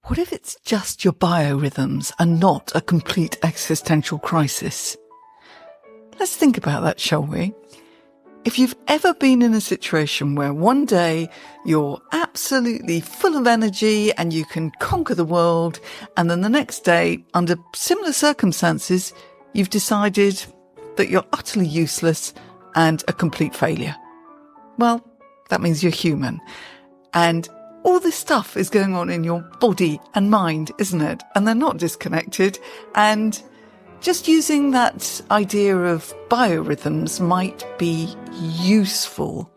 What if it's just your biorhythms and not a complete existential crisis? Let's think about that, shall we? If you've ever been in a situation where one day you're absolutely full of energy and you can conquer the world, and then the next day, under similar circumstances, you've decided that you're utterly useless and a complete failure. Well, that means you're human. And all this stuff is going on in your body and mind, isn't it? And they're not disconnected. And just using that idea of biorhythms might be useful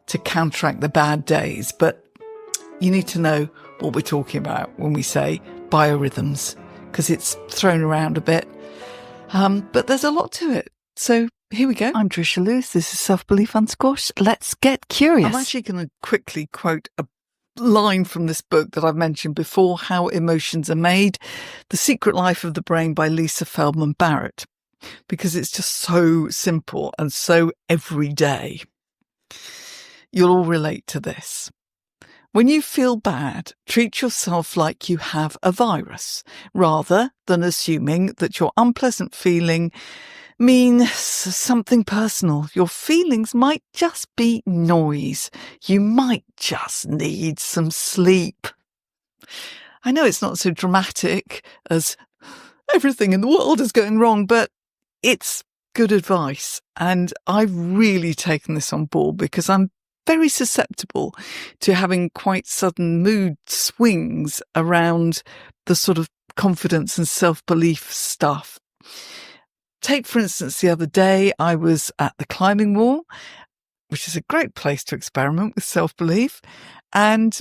to counteract the bad days. But you need to know what we're talking about when we say biorhythms, because it's thrown around a bit. But there's a lot to it. So here we go. I'm Tricia Lewis. This is Self-Belief Unsquashed. Let's get curious. I'm actually going to quickly quote a line from this book that I've mentioned before, How Emotions Are Made, The Secret Life of the Brain by Lisa Feldman Barrett, because it's just so simple and so everyday. You'll all relate to this. When you feel bad, treat yourself like you have a virus, rather than assuming that your unpleasant feeling means something personal. Your feelings might just be noise. You might just need some sleep. I know it's not so dramatic as everything in the world is going wrong, but it's good advice. And I've really taken this on board because I'm very susceptible to having quite sudden mood swings around the sort of confidence and self-belief stuff. Take, for instance, the other day, I was at the climbing wall, which is a great place to experiment with self-belief, and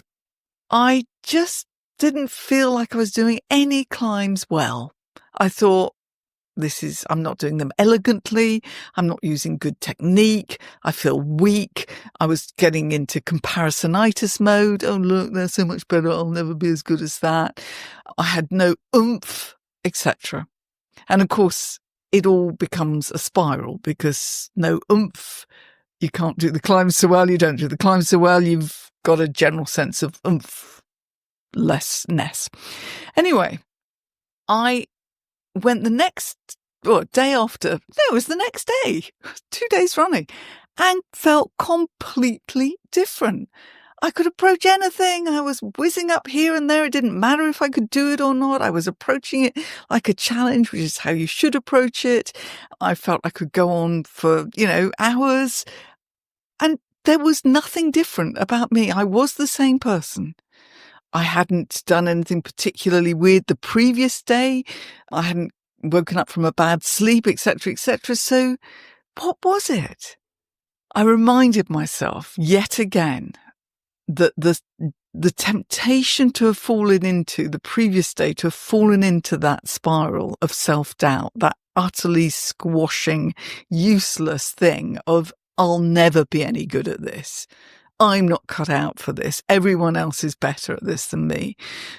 I just didn't feel like I was doing any climbs well. I thought, I'm not doing them elegantly. I'm not using good technique. I feel weak. I was getting into comparisonitis mode. Oh, look, they're so much better. I'll never be as good as that. I had no oomph, etc. And of course, it all becomes a spiral because no oomph, you can't do the climb so well, you don't do the climb so well, you've got a general sense of oomph-lessness. Anyway, I went the day after, it was the next day, 2 days running, and felt completely different. I could approach anything. I was whizzing up here and there. It didn't matter if I could do it or not. I was approaching it like a challenge, which is how you should approach it. I felt I could go on for, hours. And there was nothing different about me. I was the same person. I hadn't done anything particularly weird the previous day. I hadn't woken up from a bad sleep, etc., etc. So what was it? I reminded myself yet again that the temptation to have fallen into the previous day, to have fallen into that spiral of self-doubt, that utterly squashing, useless thing of, I'll never be any good at this. I'm not cut out for this. Everyone else is better at this than me.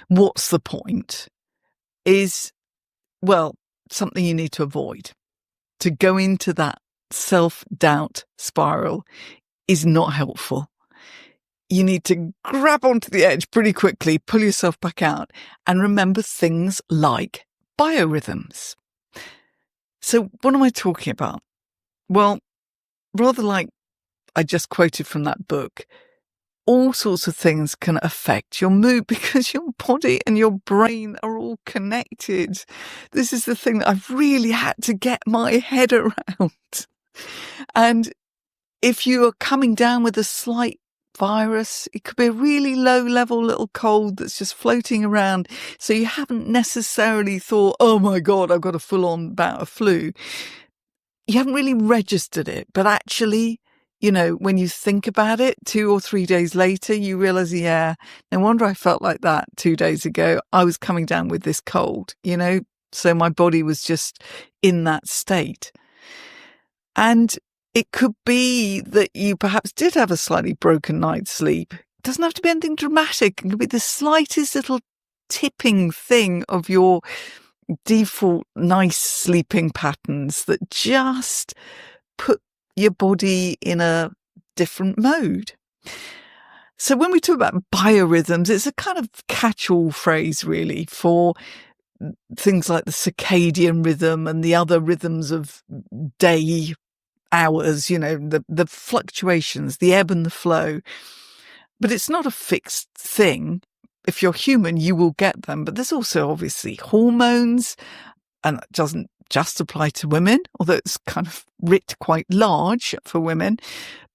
What's the point? Is, something you need to avoid. To go into that self-doubt spiral is not helpful. You need to grab onto the edge pretty quickly, pull yourself back out, and remember things like biorhythms. So what am I talking about? Well, rather like I just quoted from that book, all sorts of things can affect your mood because your body and your brain are all connected. This is the thing that I've really had to get my head around. And if you are coming down with a slight virus, it could be a really low level little cold that's just floating around. So you haven't necessarily thought, oh my God, I've got a full on bout of flu. You haven't really registered it, but actually, when you think about it 2 or 3 days later, you realize, no wonder I felt like that 2 days ago. I was coming down with this cold, so my body was just in that state. And it could be that you perhaps did have a slightly broken night's sleep. It doesn't have to be anything dramatic. It could be the slightest little tipping thing of your default nice sleeping patterns that just put your body in a different mode. So when we talk about biorhythms, it's a kind of catch-all phrase really for things like the circadian rhythm and the other rhythms of day, hours, the fluctuations, the ebb and the flow. But it's not a fixed thing. If you're human, you will get them. But there's also obviously hormones, and it doesn't just apply to women, although it's kind of writ quite large for women.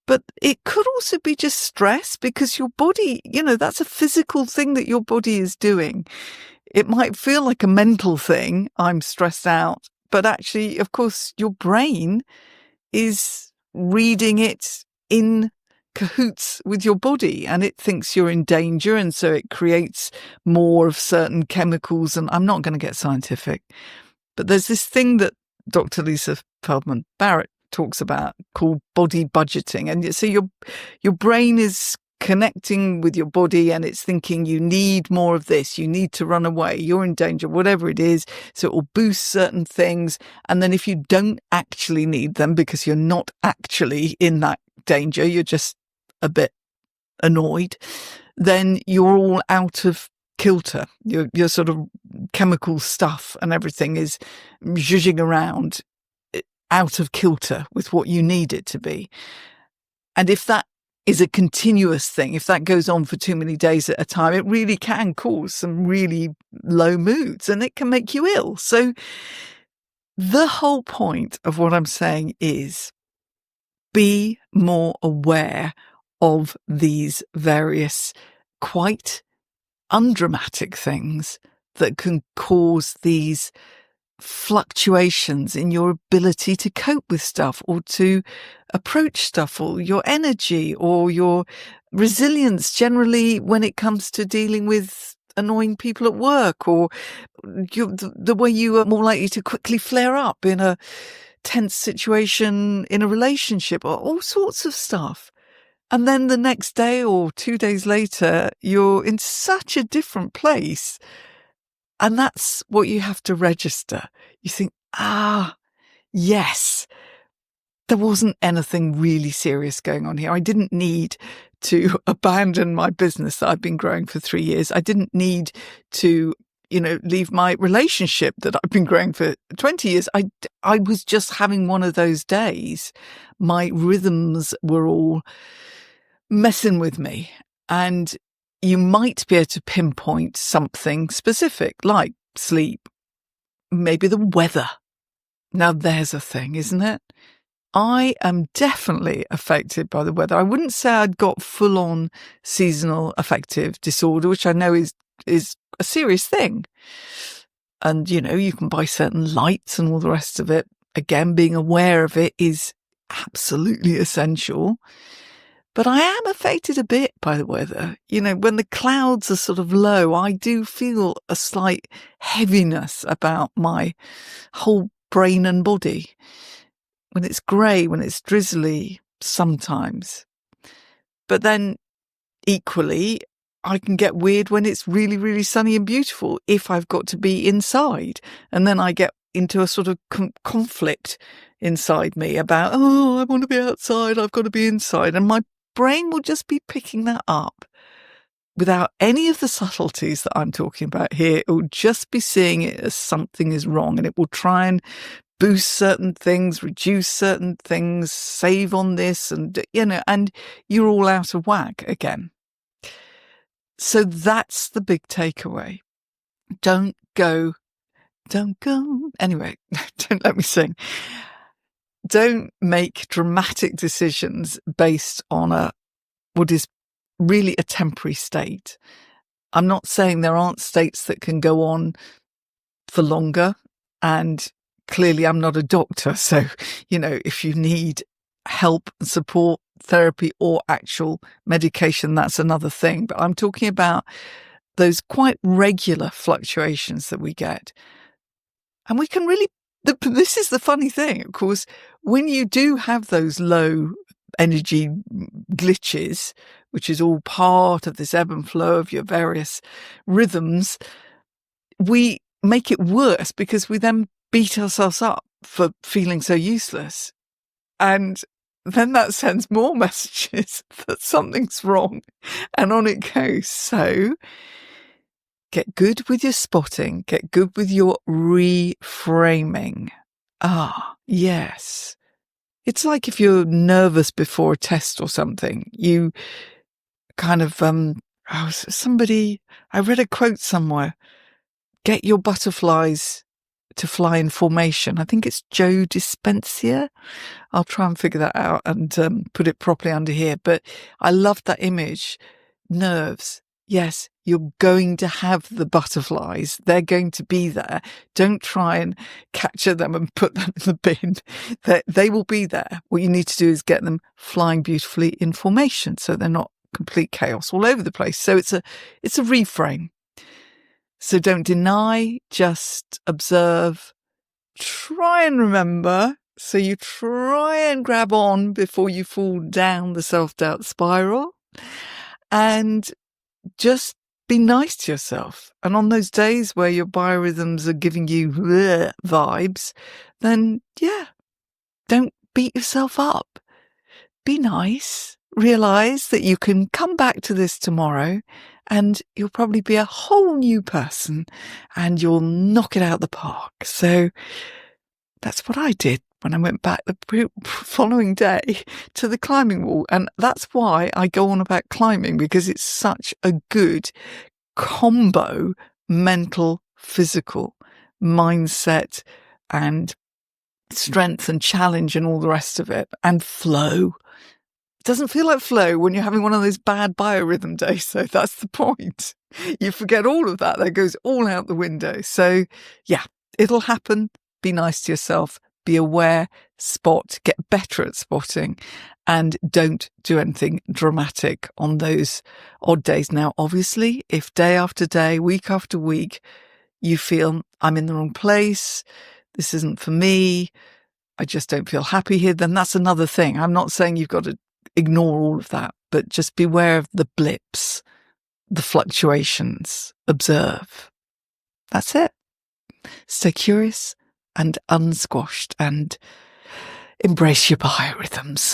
But it could also be just stress, because your body, that's a physical thing that your body is doing. It might feel like a mental thing, I'm stressed out, but actually, of course, your brain is reading it in cahoots with your body, and it thinks you're in danger, and so it creates more of certain chemicals. And I'm not going to get scientific, but there's this thing that Dr. Lisa Feldman Barrett talks about called body budgeting. And so your brain is connecting with your body, and it's thinking you need more of this, you need to run away, you're in danger, whatever it is. So it will boost certain things. And then if you don't actually need them because you're not actually in that danger, you're just a bit annoyed, then you're all out of kilter. Your sort of chemical stuff and everything is zhuzhing around out of kilter with what you need it to be. And if that is a continuous thing, if that goes on for too many days at a time, it really can cause some really low moods, and it can make you ill. So the whole point of what I'm saying is be more aware of these various quite undramatic things that can cause these fluctuations in your ability to cope with stuff or to approach stuff, or your energy or your resilience generally when it comes to dealing with annoying people at work, or the way you are more likely to quickly flare up in a tense situation in a relationship, or all sorts of stuff. And then the next day or 2 days later, you're in such a different place. And that's what you have to register. You think, yes, there wasn't anything really serious going on here. I didn't need to abandon my business that I've been growing for 3 years. I didn't need to, leave my relationship that I've been growing for 20 years. I was just having one of those days. My rhythms were all messing with me. And you might be able to pinpoint something specific, like sleep, maybe the weather. Now there's a thing, isn't it? I am definitely affected by the weather. I wouldn't say I'd got full-on seasonal affective disorder, which I know is a serious thing. And, you can buy certain lights and all the rest of it. Again, being aware of it is absolutely essential. But I am affected a bit by the weather. When the clouds are sort of low, I do feel a slight heaviness about my whole brain and body. When it's grey, when it's drizzly, sometimes. But then equally, I can get weird when it's really, really sunny and beautiful if I've got to be inside. And then I get into a sort of conflict inside me about, I want to be outside, I've got to be inside. And my brain will just be picking that up without any of the subtleties that I'm talking about here. It will just be seeing it as something is wrong, and it will try and boost certain things, reduce certain things, save on this, and you're all out of whack again. So that's the big takeaway. Don't go. Anyway, don't let me sing. Don't make dramatic decisions based on what is really a temporary state. I'm not saying there aren't states that can go on for longer, and clearly I'm not a doctor. So, if you need help and support, therapy or actual medication, that's another thing. But I'm talking about those quite regular fluctuations that we get. And we can really, this is the funny thing, of course, when you do have those low energy glitches, which is all part of this ebb and flow of your various rhythms, we make it worse because we then beat ourselves up for feeling so useless. And then that sends more messages that something's wrong, and on it goes. So get good with your spotting, get good with your reframing. Ah, yes. It's like if you're nervous before a test or something, you kind of, I read a quote somewhere, get your butterflies to fly in formation. I think it's Joe Dispenza. I'll try and figure that out and put it properly under here. But I loved that image. Nerves. Yes, you're going to have the butterflies. They're going to be there. Don't try and capture them and put them in the bin. They will be there. What you need to do is get them flying beautifully in formation so they're not complete chaos all over the place. So it's a reframe. So don't deny, just observe, try and remember. So you try and grab on before you fall down the self-doubt spiral, and just be nice to yourself. And on those days where your biorhythms are giving you vibes, then yeah, don't beat yourself up. Be nice. Realize that you can come back to this tomorrow and you'll probably be a whole new person and you'll knock it out the park. So that's what I did when I went back the following day to the climbing wall. And that's why I go on about climbing, because it's such a good combo, mental, physical, mindset and strength and challenge and all the rest of it, and flow. It doesn't feel like flow when you're having one of those bad biorhythm days. So that's the point. You forget all of that. That goes all out the window. So yeah, it'll happen. Be nice to yourself. Be aware, spot, get better at spotting, and don't do anything dramatic on those odd days. Now, obviously, if day after day, week after week, you feel I'm in the wrong place, this isn't for me, I just don't feel happy here, then that's another thing. I'm not saying you've got to ignore all of that, but just beware of the blips, the fluctuations, observe. That's it. Stay curious and unsquashed and embrace your biorhythms.